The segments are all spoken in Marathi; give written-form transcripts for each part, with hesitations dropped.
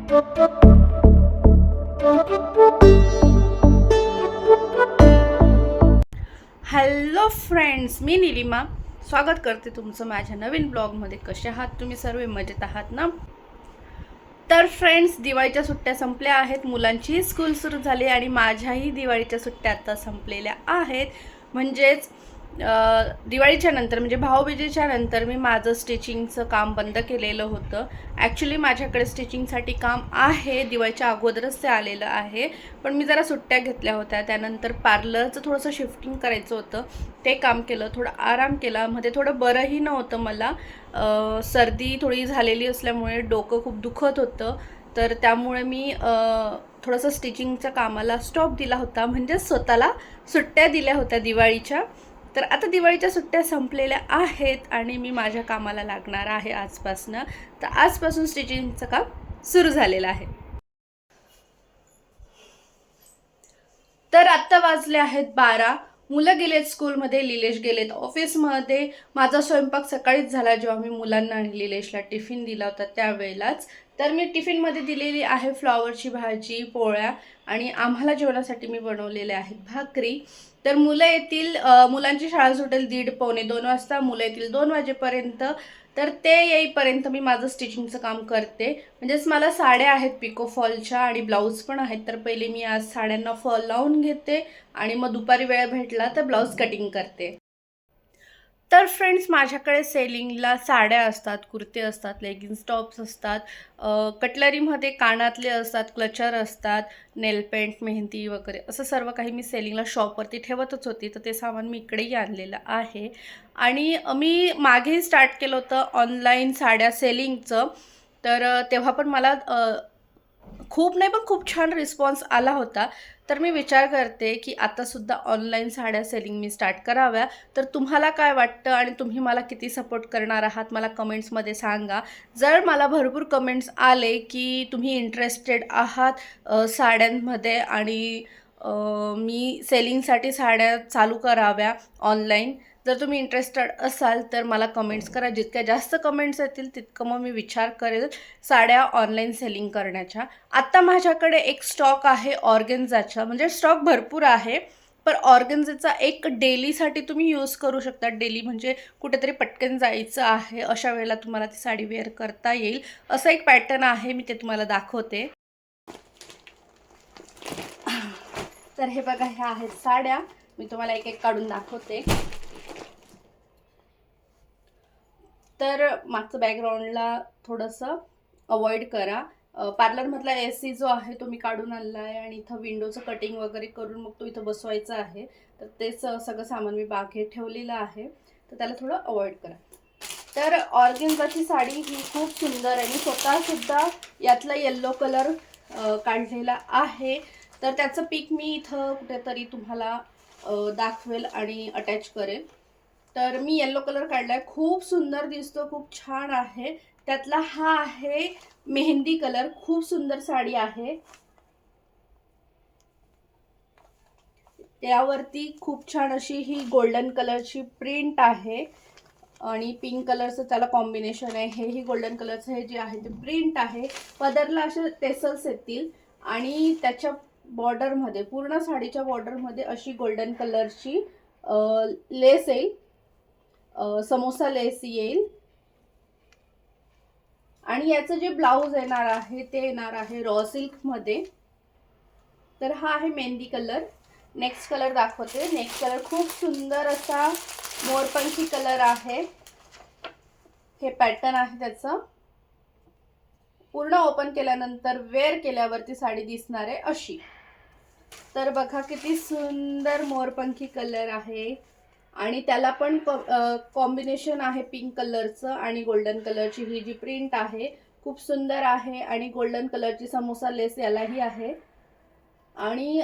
हॅलो फ्रेंड्स, मी निलिमा स्वागत करते तुमचं माझ्या नवीन ब्लॉगमध्ये. कसे आहात तुम्ही? सर्व मजेत आहात ना? तर फ्रेंड्स, दिवाळीच्या सुट्ट्या संपल्या आहेत, मुलांचीही स्कूल सुरू झाली आणि माझ्याही दिवाळीच्या सुट्ट्या आता संपलेल्या आहेत. म्हणजेच दिवाळीच्या नंतर म्हणजे भाऊबीजेच्या नंतर मी माझं स्टिचिंगचं काम बंद केलेलं होतं. ॲक्च्युली माझ्याकडे स्टिचिंगसाठी काम आहे, दिवाळीच्या अगोदरच ते आलेलं आहे, पण मी जरा सुट्ट्या घेतल्या होत्या. त्यानंतर पार्लरचं थोडंसं शिफ्टिंग करायचं होतं, ते काम केलं, थोडा आराम केला. मध्ये थोडं बरंही नव्हतं मला, सर्दी थोडी झालेली असल्यामुळे डोकं खूप दुखत होतं. तर त्यामुळे मी थोडंसं स्टिचिंगच्या कामाला स्टॉप दिला होता, म्हणजे स्वतःला सुट्ट्या दिल्या होत्या दिवाळीच्या. तर आता दिवाळीच्या सुट्ट्या संपलेल्या आहेत आणि मी माझ्या कामाला लागणार आहे आजपासनं. तर आजपासून स्टिचिंगचं काम सुरू झालेलं आहे. तर आत्ता वाजले आहेत 12. मुलं गेलेत स्कूलमध्ये, निलेश गेलेत ऑफिसमध्ये. माझा स्वयंपाक सकाळीच झाला जेव्हा मी मुलांना आणि निलेशला टिफिन दिला होता त्यावेळेलाच. तर मी टिफिनमध्ये दिलेली आहे फ्लॉवरची भाजी, पोळ्या आणि आम्हाला जेवणासाठी मी बनवलेले आहेत भाकरी. तर मुलं येतील, मुलांची शाळा सुटेल 1:30 पावणे 2 वाजता, मुलं येतील 2 वाजेपर्यंत. तर ते येईपर्यंत मी माझं स्टिचिंगचं काम करते. म्हणजेच मला साड्या आहेत पिको फॉलच्या आणि ब्लाऊज पण आहेत. तर पहिले मी आज साड्यांना फॉल लावून घेते आणि मग दुपारी वेळ भेटला तर ब्लाऊज कटिंग करते. तर फ्रेंड्स, माझ्याकडे सेलिंगला साड्या असतात, कुर्ते असतात, लेगिन्स टॉप्स असतात, कटलरीमध्ये कानातले असतात, क्लचर असतात, नेलपेंट, मेहंदी वगैरे असं सर्व काही मी सेलिंगला शॉपवरती ठेवतच होती. तर ते सामान मी इकडेही आणलेलं आहे. आणि मी मागेही स्टार्ट केलं होतं ऑनलाईन साड्या सेलिंगचं. तर तेव्हा पण मला खूप नाही पण खूप छान रिस्पॉन्स आला होता. तर मी विचार करते की आतासुद्धा ऑनलाईन साड्या सेलिंग मी स्टार्ट कराव्या. तर तुम्हाला काय वाटतं आणि तुम्ही मला किती सपोर्ट करणार आहात मला कमेंट्समध्ये सांगा. जर मला भरपूर कमेंट्स आले की तुम्ही इंटरेस्टेड आहात साड्यांमध्ये आणि मी सेलिंगसाठी साड्या चालू कराव्या ऑनलाईन, जर तुम्ही इंटरेस्टेड असाल तर मला कमेंट्स करा. जितक्या जास्त कमेंट्स येतील तितकं मग मी विचार करेल साड्या ऑनलाईन सेलिंग करण्याच्या. आत्ता माझ्याकडे एक स्टॉक आहे ऑर्गेन्झाचा, म्हणजे स्टॉक भरपूर आहे, पण ऑर्गेन्झाचा एक डेलीसाठी तुम्ही यूज करू शकता. डेली म्हणजे कुठेतरी पटकन जायचं आहे अशा वेळेला तुम्हाला ती साडी वेअर करता येईल असं एक पॅटर्न आहे. मी ते तुम्हाला दाखवते. तर हे बघा, ह्या आहेत साड्या. मी तुम्हाला एक एक काढून दाखवते. तर मागचं बॅकग्राऊंडला थोडंसं अवॉइड करा. पार्लरमधला AC जो आहे तो मी काढून आणला आहे आणि इथं विंडोचं कटिंग वगैरे करून मग तो इथं बसवायचा आहे. तर तेच सगळं सामान मी बागेत ठेवलेलं आहे. तर त्याला थोडं अवॉइड करा. तर ऑर्गेन्झाची साडी ही खूप सुंदर आहे. मी स्वतःसुद्धा यातला येल्लो कलर काढलेला आहे. तर त्याचं पिक मी इथं कुठेतरी तुम्हाला दाखवेल आणि अटॅच करेल. तर मी येल्लो कलर काढलाय, खूप सुंदर दिसतो, खूप छान आहे. त्यातला हा आहे मेहंदी कलर, खूप सुंदर साडी आहे. त्यावरती खूप छान अशी ही गोल्डन कलरची प्रिंट आहे आणि पिंक कलरचं त्याला कॉम्बिनेशन आहे. हेही गोल्डन कलरचं हे जे आहे ते प्रिंट आहे. पदरला असे टेसल्स येतील आणि त्याच्या बॉर्डरमध्ये, पूर्ण साडीच्या बॉर्डरमध्ये अशी गोल्डन कलरची लेस येईल, समोसा लेस येईल. आणि याचं जे ब्लाऊज येणार आहे ते येणार आहे रॉ सिल्कमध्ये. तर हा आहे मेहंदी कलर. नेक्स्ट कलर दाखवते. नेक्स्ट कलर खूप सुंदर असा मोरपंखी कलर आहे. हे पॅटर्न आहे त्याचं. पूर्ण ओपन केल्यानंतर वेअर केल्यावरती साडी दिसणार आहे अशी. तर बघा किती सुंदर मोरपंखी कलर आहे आणि त्याला पण कॉम्बिनेशन आहे पिंक कलरचं आणि गोल्डन कलरची. ही जी प्रिंट आहे खूप सुंदर आहे आणि गोल्डन कलरची समोसा लेस यालाही आहे. आणि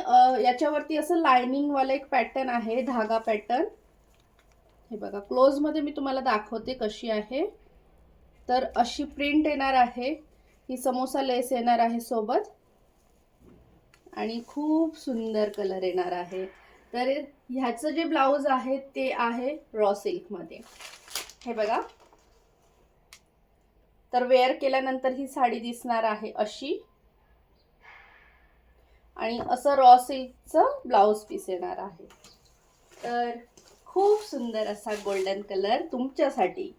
याच्यावरती असं लाइनिंग वाला एक पॅटर्न आहे, धागा पॅटर्न. हे बघा, क्लोज मध्ये मी तुम्हाला दाखवते कशी आहे. तर अशी प्रिंट येणार आहे. ही समोसा लेस येणार आहे सोबत आणि खूप सुंदर कलर येणार आहे. तर ह्याचं जे ब्लाऊज आहे ते आहे रॉ सिल्कमध्ये. हे बघा. तर वेअर केल्यानंतर ही साडी दिसणार आहे अशी. आणि असं रॉ सिल्कचं ब्लाऊज पीस येणार आहे. तर खूप सुंदर असा गोल्डन कलर तुमच्यासाठी.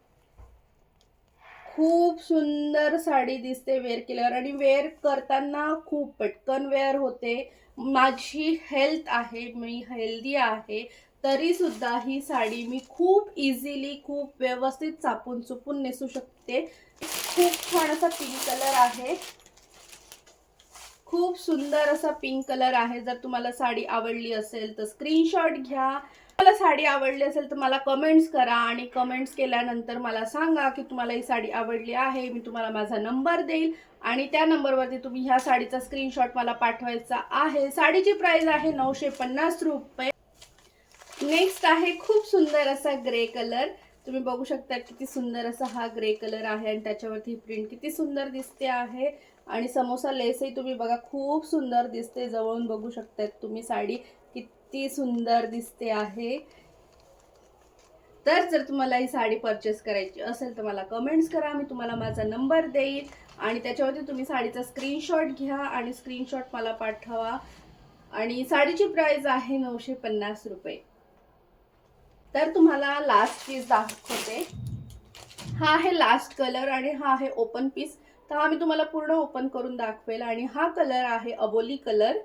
खूप सुंदर साडी दिसते वेअर केल्यावर, आणि वेअर करताना खूप पटकन वेअर होते. माझी हेल्थ आहे, मी हेल्दी आहे, तरी सुद्धा ही साडी मी खूप इझिली, खूप व्यवस्थित चापून चुपून नेसू शकते. खूप छान असा पिंक कलर आहे, खूप सुंदर असा पिंक कलर आहे. जर तुम्हाला साडी आवडली असेल तर स्क्रीनशॉट घ्या. मला साडी आवडली असेल तर मला कमेंट्स करा, आणि कमेंट्स केल्यानंतर मला सांगा की तुम्हाला ही साडी आवडली आहे. मी तुम्हाला माझा नंबर देईल आणि त्या नंबरवरती तुम्ही ह्या साडीचा स्क्रीनशॉट मला पाठवायचा आहे. साडीची प्राइस आहे 950 रुपये. नेक्स्ट आहे खूप सुंदर असा ग्रे कलर. तुम्ही बघू शकता किती सुंदर असा हा ग्रे कलर आहे, आणि त्याच्यावरती प्रिंट किती सुंदर दिसते आहे. आणि समोसा लेसही तुम्ही बघा खूप सुंदर दिसते. जवळून बघू शकता तुम्ही साडी किती सुंदर दिसते आहे. तर जर तुम्हाला ही साडी परचेस करायची असेल तर मला कमेंट्स करा, मी तुम्हाला माझा नंबर देईल आणि त्याच्यावरती तुम्ही साडीचा स्क्रीनशॉट घ्या आणि स्क्रीनशॉट मला पाठवा. आणि साडीची प्राइस आहे 950 रुपये. तर तुम्हाला लास्ट पीस दाखवते. हा आहे लास्ट कलर आणि हा आहे ओपन पीस. तर हा मी तुम्हाला पूर्ण ओपन करून दाखवेल. आणि हा कलर आहे अबोली कलर.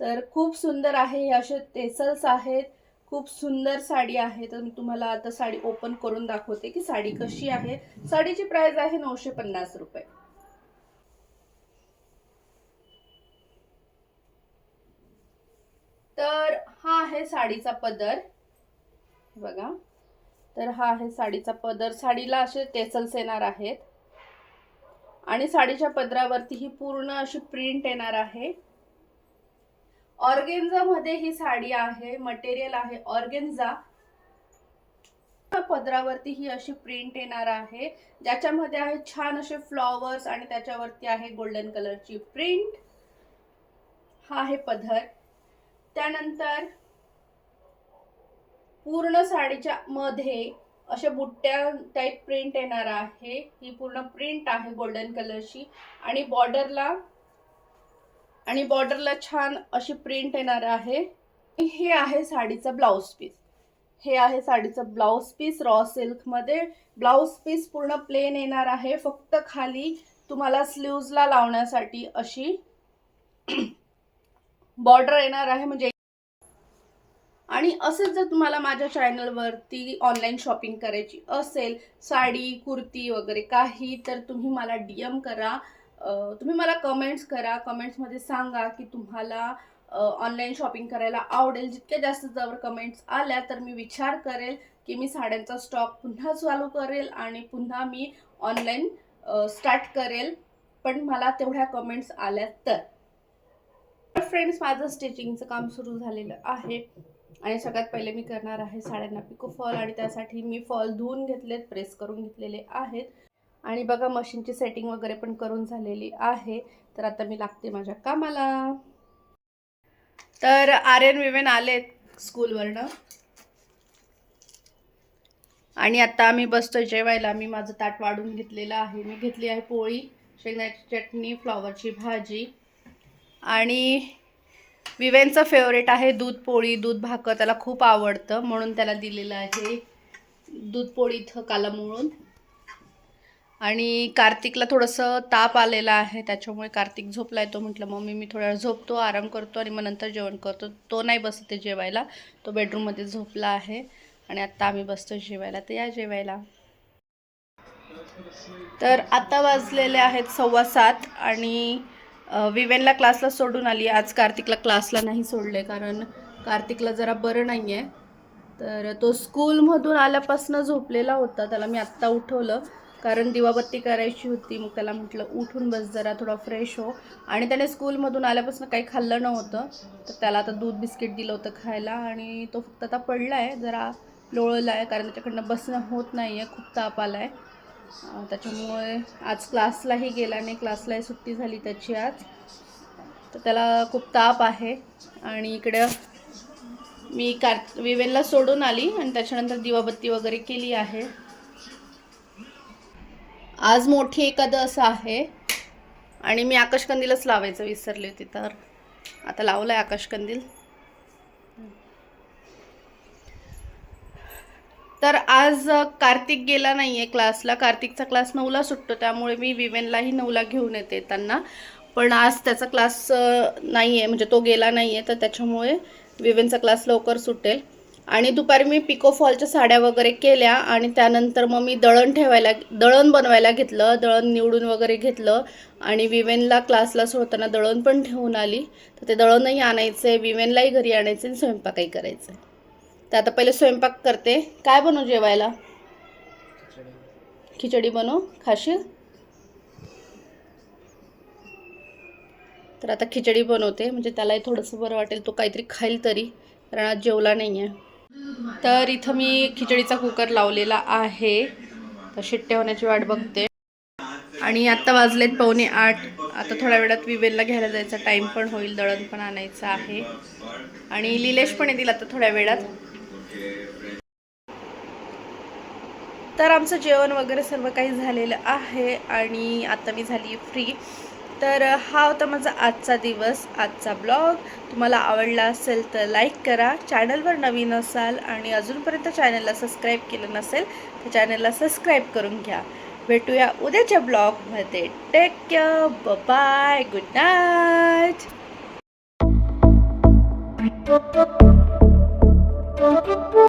तर खूप सुंदर आहे. हे असे टेसल्स आहेत. खूप सुंदर साडी आहे. तर मी तुम्हाला आता साडी ओपन करून दाखवते की साडी कशी आहे. साडीची प्राइस आहे 950 रुपये. तर हा आहे साडीचा पदर बघा. तर हा आहे साडीचा पदर. साडीला असे टेसल्स येणार आहेत आणि साडीच्या पदरावरती ही पूर्ण अशी प्रिंट येणार आहे. ऑर्गेन्झा मध्ये ही साडी आहे. मटेरियल आहे ऑर्गेन्झा. पदरावरती ही अशी प्रिंट येणार आहे, ज्याच्यामध्ये आहे छान असे फ्लॉवर्स आणि त्याच्यावरती आहे गोल्डन कलरची प्रिंट. हा आहे पदर. त्यानंतर पूर्ण साडीच्या मध्ये अशा बुट्ट्या टाइप प्रिंट येणार आहे. ही पूर्ण प्रिंट आहे गोल्डन कलरची. आणि बॉर्डरला छान अशी प्रिंट येणार आहे. हे आहे साडीचा ब्लाउज पीस. हे आहे साडीचं ब्लाउज पीस रॉ सिल्क मध्ये. ब्लाउज पीस पूर्ण प्लेन येणार आहे. फक्त खाली तुम्हाला स्लीव्हजला लावण्यासाठी अशी बॉर्डर येणार आहे. म्हणजे आणि असंच जर तुम्हाला माझ्या चॅनलवरती ऑनलाईन शॉपिंग करायची असेल, साडी कुर्ती वगैरे काही, तर तुम्ही मला DM करा. तुम्ही मला कमेंट्स करा. कमेंट्समध्ये सांगा की तुम्हाला ऑनलाईन शॉपिंग करायला आवडेल. जितक्या जास्त जर कमेंट्स आल्या तर मी विचार करेल की मी साड्यांचा स्टॉक पुन्हा चालू करेल आणि पुन्हा मी ऑनलाईन स्टार्ट करेल. पण मला तेवढ्या कमेंट्स आल्या तर. फ्रेंड्स, माझं स्टिचिंगचं काम सुरू झालेलं आहे आणि सगळ्यात पहिले मी करणार आहे साड्यांना पिको फॉल. आणि त्यासाठी मी फॉल धुवून घेतलेत, प्रेस करून घेतलेले आहेत. आणि बघा मशीनची सेटिंग वगैरे पण करून झालेली आहे. तर आता मी लागते माझ्या कामाला. तर आर्यन विवेन आलेत स्कूलवरनं आणि आता आम्ही बसतोय जेवायला. मी माझं ताट वाढून घेतलेलं आहे. मी घेतली आहे पोळी, शेंगदाण्याची चटणी, फ्लॉवरची भाजी. आणि विवेनचं फेवरेट आहे दूध पोळी, दूध भाकर. त्याला खूप आवडतं म्हणून त्याला दिलेलं आहे दूध पोळी इथं कालामुळून. आणि कार्तिकला थोडंसं ताप आलेला आहे, त्याच्यामुळे कार्तिक झोपलाय. तो म्हटलं मम्मी मी थोडा वेळ झोपतो, आराम करतो आणि मग नंतर जेवण करतो. तो नाही बसते जेवायला, तो बेडरूममध्ये झोपला आहे. आणि आत्ता आम्ही बसतो जेवायला. तर या जेवायला. तर आता वाजलेले आहेत 7:15 आणि विवेनला क्लासला सोडून आली. आज कार्तिकला क्लासला नाही सोडले कारण कार्तिकला जरा बरं नाही आहे. तर तो स्कूलमधून आल्यापासून झोपलेला होता. त्याला मी आत्ता उठवलं कारण दिवाबत्ती करायची होती. मग त्याला म्हटलं उठून बस जरा, थोडा फ्रेश हो. आणि त्याने स्कूलमधून आल्यापासून काही खाल्लं नव्हतं, तर त्याला आता दूध बिस्किट दिलं होतं खायला. आणि तो फक्त आता पडला आहे, जरा लोळला आहे कारण त्याच्याकडनं बसणं होत नाही आहे, खूप ताप आला आहे. त्याच्यामुळे आज क्लासलाही गेला नाही. क्लासलाही सुट्टी झाली त्याची आज. तर त्याला खूप ताप आहे. आणि इकडं मी विवेनला सोडून आली आणि त्याच्यानंतर दिवाबत्ती वगैरे केली आहे. आज मोठी एकादश आहे आणि मी आकाशकंदीलच लावायचं विसरले होते. तर आता लावलाय आकाश कंदील. तर आज कार्तिक गेला नाहीये क्लासला. कार्तिकचा क्लास 9ला सुटतो, त्यामुळे मी विवेनलाही 9ला घेऊन येते त्यांना. पण आज त्याचा क्लास नाहीये, म्हणजे तो गेला नाहीये, तर त्याच्यामुळे विवेनचा क्लास लवकर सुटेल. आणि दुपारी मी पिको फॉलच्या साड्या वगैरे केल्या आणि त्यानंतर मग मी दळण बनवायला घेतलं. दळण निवडून वगैरे घेतलं आणि विवेनला क्लासला सोडताना दळण पण ठेवून आली. तर ते दळणही आणायचं आहे, विवेनलाही घरी आणायचं आणि स्वयंपाकही करायचं आहे. तर आता पहिले स्वयंपाक करते. काय बनवू जेवायला? खिचडी बनव, खाशील? तर आता खिचडी बनवते, म्हणजे त्यालाही थोडंसं बरं वाटेल, तो काहीतरी खाईल तरी, कारण आज जेवला नाही आहे. तर इथं मी खिचडीचा कुकर लावलेला आहे. तर शिट्ट्या होण्याची वाट बघते. आणि आत्ता वाजलेत 7:45. आता थोड्या वेळात विवेलला घ्यायला जायचा टाईम पण होईल, दळण पण आणायचं आहे. आणि लिलेश पण येतील आता थोड्या वेळात. तर आमचं जेवण वगैरे सर्व काही झालेलं आहे आणि आता मी झाली फ्री. तर हा होता माझा आजचा दिवस, आजचा ब्लॉग. तुम्हाला आवडला असेल तर लाईक करा, चॅनलवर नवीन असाल आणि अजूनपर्यंत चॅनलला सबस्क्राईब केलं नसेल तर चॅनलला सबस्क्राईब करून घ्या. भेटूया उद्याच्या ब्लॉगमध्ये. Take care, bye, good night.